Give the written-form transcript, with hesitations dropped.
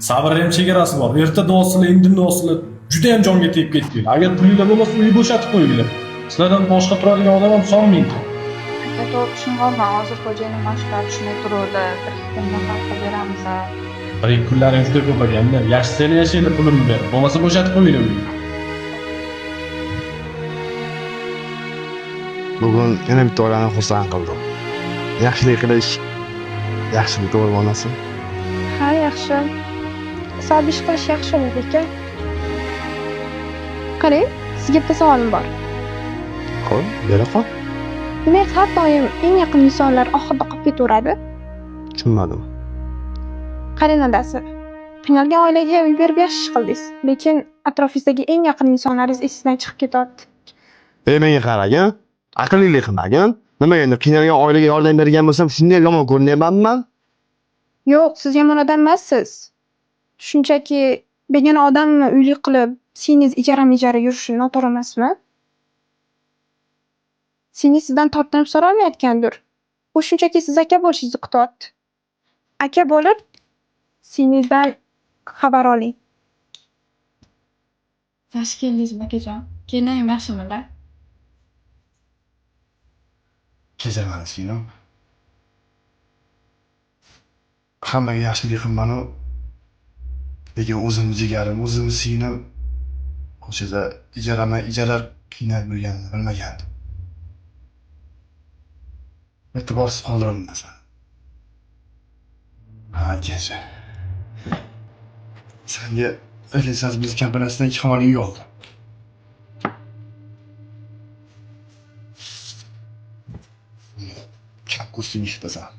Sabrning ham chegarasi bor. Erta duosizlar, indin duosizlar juda ham jonga tegib ketdinglar. Agar pulinglar bo'lmasa, uy bo'shatib qo'yinglar. Sizlardan boshqa turadigan odam ham sonminglar. Aka to'g'ri tushunganman. Hozir xo'jayinning mashqlari tushmay turuvdi. Bir ikki kundan farqi beramiz. Bir kunlaring juda ko'p ekanda. Yaxshisini yashaydi pulimni ber. Bo'lmasa bo'shatib qo'yinglar uyni. Bugun yana bitta oilani xursand qildim. Yaxshilik qilish, yaxshilik to'g'ri onasi. Ha, yaxshi. Salbiy ish qilish yaxshimi, aka? Qarang, sizga bitta savolim bor. Qo'y, bera qol. Demak, har doim eng yaqin insonlar oxirida qolib ketaveradi. Tushunmadim. Qarang dadasi, qiynalgan oilaga uy berib yashash qildingiz, lekin atrofingizdagi eng yaqin insonlaringiz esingizdan chiqib ketyapti. Menga qaragin, aqllilik qilmagin. Nimaga endi qiynalgan oilaga yordam bergan bo'lsam, shunday yomon ko'rinyapmanmi? Yo'q, siz yomon odam emassiz. Shunchaki begona odamni uylik qilib, singlingiz ijara yurishi noto'g'ri emasmi? Singlingiz sizdan tortinib so'ralmayotgandir. U shunchaki siz aka bo'lishingizni kutyapti. Aka bo'lib, singlingizdan xabar oling. Yaxshi keldingizmi akajon? Kelinarim yaxshimilar? Kechiraman, singlim. Hammaga yaxshilik qilmanu, lekin o'zimni jigarim, o'zimni singlim ko'chada ijarar qiynalib yurganini bilmagandim. E'tiborsiz qoldirimdan san. Ha, kecha. Senga Elizaz biz kompaniyasidan 2 xonali uy oldim. Kam kursini ishlasam.